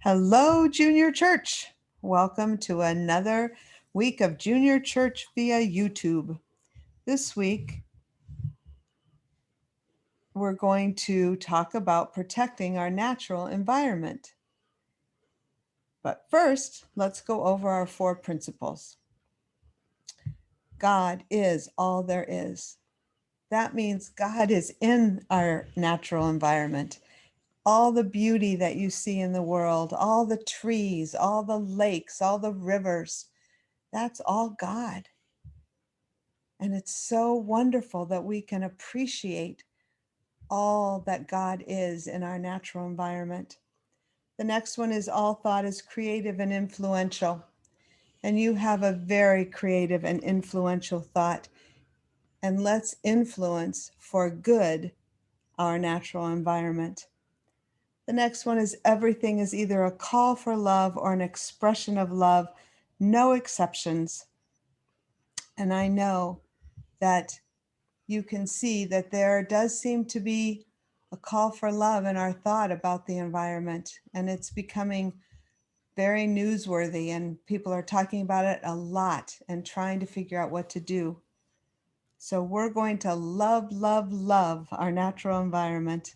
Hello, Junior Church. Welcome to another week of Junior Church via YouTube. This week, we're going to talk about protecting our natural environment. But first, let's go over our 4 principles. God is all there is. That means God is in our natural environment. All the beauty that you see in the world, all the trees, all the lakes, all the rivers, that's all God. And it's so wonderful that we can appreciate all that God is in our natural environment. The next one is all thought is creative and influential. And you have a very creative and influential thought. And let's influence for good our natural environment. The next one is everything is either a call for love or an expression of love, no exceptions. And I know that you can see that there does seem to be a call for love in our thought about the environment, and it's becoming very newsworthy, and people are talking about it a lot and trying to figure out what to do. So we're going to love, love, love our natural environment.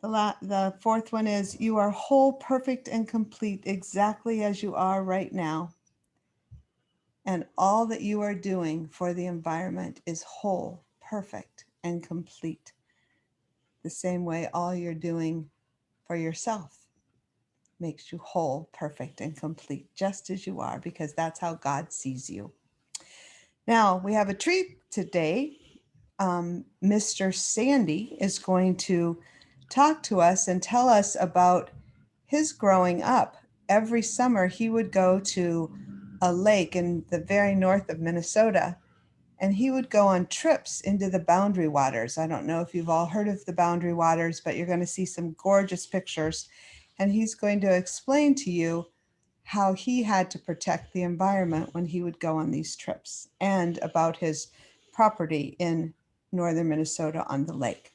The 4th one is you are whole, perfect, and complete exactly as you are right now. And all that you are doing for the environment is whole, perfect, and complete. The same way all you're doing for yourself makes you whole, perfect, and complete, just as you are, because that's how God sees you. Now, we have a treat today. Mr. Sandy is going to talk to us and tell us about his growing up. Every summer, he would go to a lake in the very north of Minnesota, and he would go on trips into the Boundary Waters. I don't know if you've all heard of the Boundary Waters, but you're going to see some gorgeous pictures. And he's going to explain to you how he had to protect the environment when he would go on these trips, and about his property in northern Minnesota on the lake.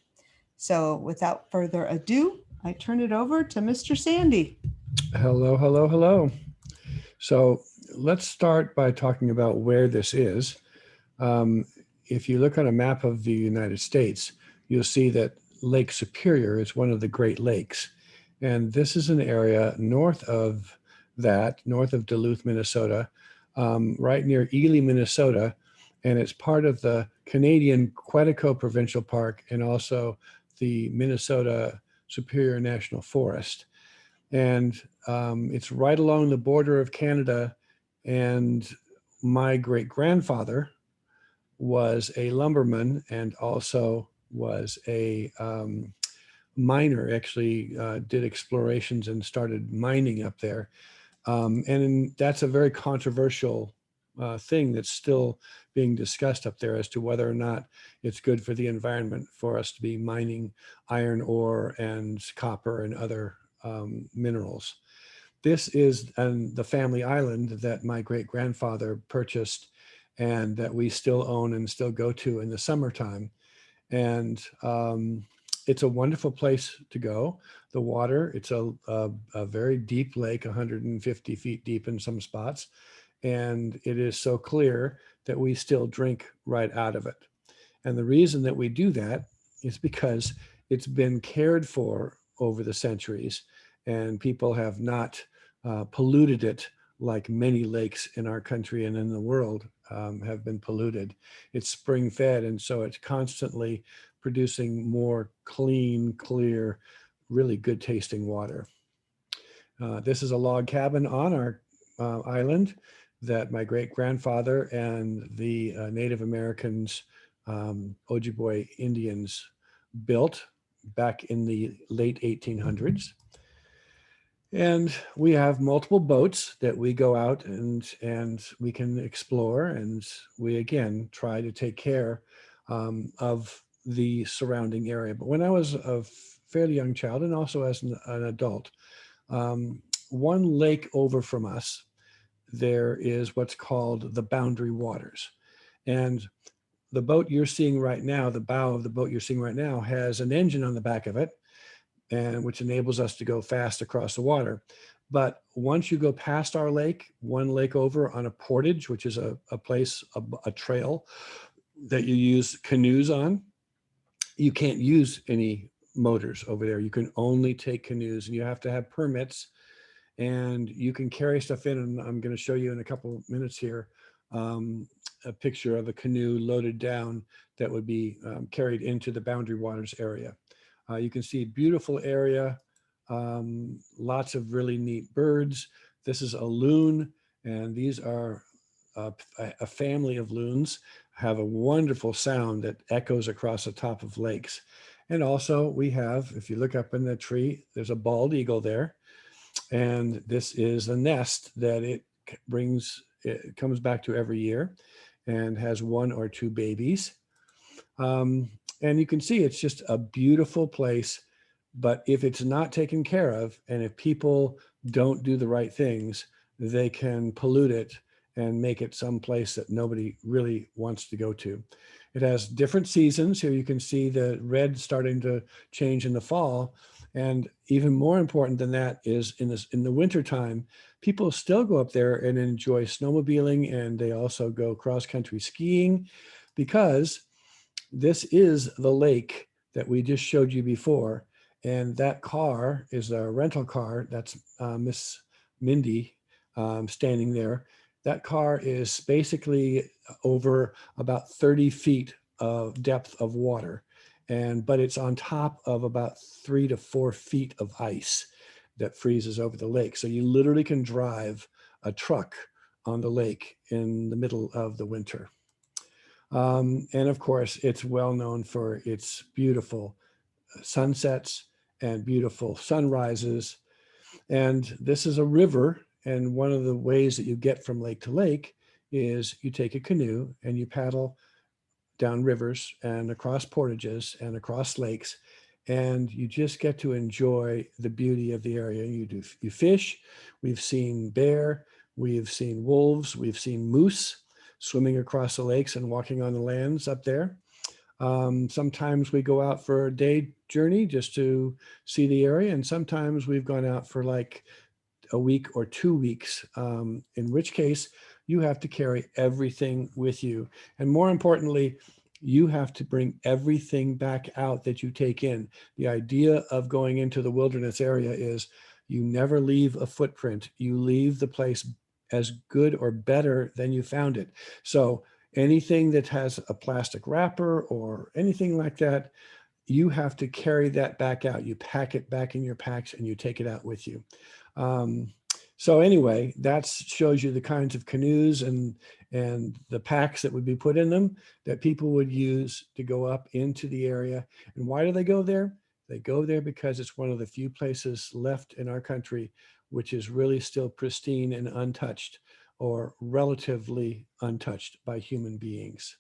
So without further ado, I turn it over to Mr. Sandy. Hello, hello, hello. So let's start by talking about where this is. If you look on a map of the United States, you'll see that Lake Superior is one of the Great Lakes. And this is an area north of that, north of Duluth, Minnesota, right near Ely, Minnesota. And it's part of the Canadian Quetico Provincial Park and also the Minnesota Superior National Forest. And it's right along the border of Canada. And my great grandfather was a lumberman and also was a miner, actually did explorations and started mining up there. And that's a very controversial thing that's still being discussed up there as to whether or not it's good for the environment for us to be mining iron ore and copper and other minerals. This is the family island that my great grandfather purchased and that we still own and still go to in the summertime. And it's a wonderful place to go. The water, it's a very deep lake, 150 feet deep in some spots. And it is so clear that we still drink right out of it. And the reason that we do that is because it's been cared for over the centuries, and people have not polluted it like many lakes in our country and in the world have been polluted. It's spring fed, and so it's constantly producing more clean, clear, really good tasting water. This is a log cabin on our island that my great grandfather and the Native Americans, Ojibwe Indians, built back in the late 1800s. And we have multiple boats that we go out and we can explore, and we again try to take care of the surrounding area. But when I was a fairly young child and also as an adult, one lake over from us, there is what's called the Boundary Waters. And the boat you're seeing right now, the bow of the boat you're seeing right now, has an engine on the back of it. and which enables us to go fast across the water. But once you go past our lake, one lake over on a portage, which is a place, a trail that you use canoes on, you can't use any motors over there. You can only take canoes, and you have to have permits, and you can carry stuff in. And I'm going to show you in a couple of minutes here a picture of a canoe loaded down that would be carried into the Boundary Waters area. You can see beautiful area, lots of really neat birds. This is a loon, and these are a family of loons, have a wonderful sound that echoes across the top of lakes. And also we have, if you look up in the tree, there's a bald eagle there. And this is a nest that it comes back to every year and has 1 or 2 babies. And you can see it's just a beautiful place. But if it's not taken care of, and if people don't do the right things, they can pollute it and make it some place that nobody really wants to go to. It has different seasons. Here you can see the red starting to change in the fall. And even more important than that is in the wintertime, people still go up there and enjoy snowmobiling, and they also go cross-country skiing, because this is the lake that we just showed you before. And that car is a rental car. That's Miss Mindy standing there. That car is basically over about 30 feet of depth of water. But it's on top of about 3 to 4 feet of ice that freezes over the lake. So you literally can drive a truck on the lake in the middle of the winter. And of course, it's well known for its beautiful sunsets and beautiful sunrises. And this is a river. And one of the ways that you get from lake to lake is you take a canoe and you paddle down rivers and across portages and across lakes, and you just get to enjoy the beauty of the area. You fish. We've seen bear, we've seen wolves, we've seen moose swimming across the lakes and walking on the lands up there. Sometimes we go out for a day journey just to see the area, and sometimes we've gone out for like a week or 2 weeks, in which case you have to carry everything with you. And more importantly, you have to bring everything back out that you take in. The idea of going into the wilderness area is you never leave a footprint. You leave the place as good or better than you found it. So anything that has a plastic wrapper or anything like that, you have to carry that back out. You pack it back in your packs and you take it out with you. So anyway, that shows you the kinds of canoes and the packs that would be put in them that people would use to go up into the area. And why do they go there? They go there because it's one of the few places left in our country which is really still pristine and untouched, or relatively untouched by human beings.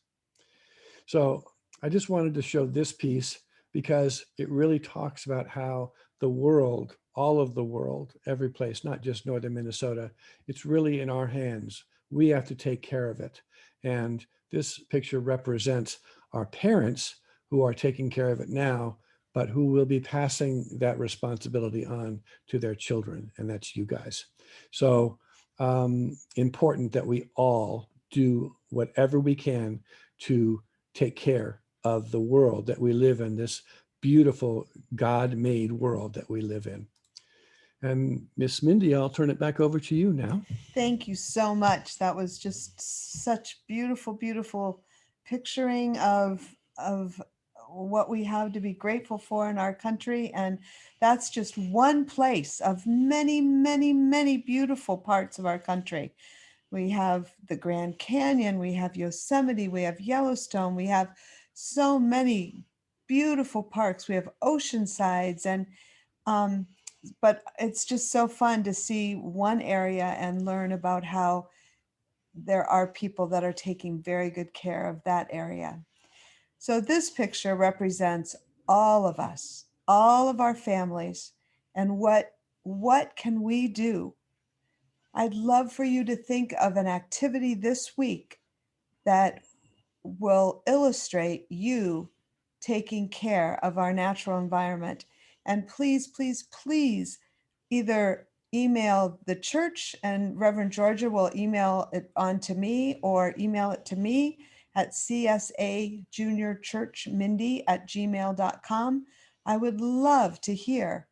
So I just wanted to show this piece because it really talks about how the world, all of the world, every place, not just northern Minnesota, it's really in our hands. We have to take care of it. And this picture represents our parents who are taking care of it now, but who will be passing that responsibility on to their children, and that's you guys. So important that we all do whatever we can to take care of the world that we live in, this beautiful God-made world that we live in. And Miss Mindy, I'll turn it back over to you now. Thank you so much. That was just such beautiful, beautiful picturing of what we have to be grateful for in our country. And that's just one place of many, many, many beautiful parts of our country. We have the Grand Canyon, we have Yosemite, we have Yellowstone, we have so many beautiful parks, we have oceansides, and but it's just so fun to see one area and learn about how there are people that are taking very good care of that area. So this picture represents all of us, all of our families, and what can we do? I'd love for you to think of an activity this week that will illustrate you taking care of our natural environment. And please, please, please either email the church and Reverend Georgia will email it on to me, or email it to me at csajuniorchurchmindy@gmail.com. I would love to hear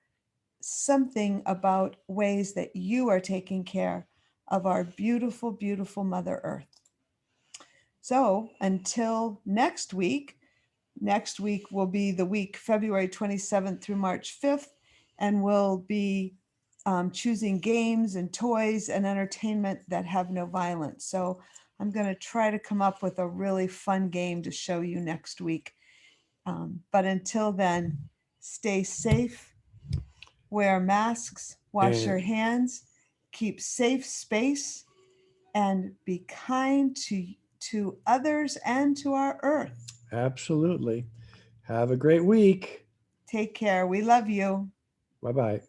something about ways that you are taking care of our beautiful, beautiful Mother Earth. So until next week will be the week February 27th through March 5th, and we'll be choosing games and toys and entertainment that have no violence. So I'm going to try to come up with a really fun game to show you next week. But until then, stay safe, wear masks, wash your And hands, keep safe space, and be kind to others and to our earth. absolutely. Have a great week. Take care. We love you. Bye-bye.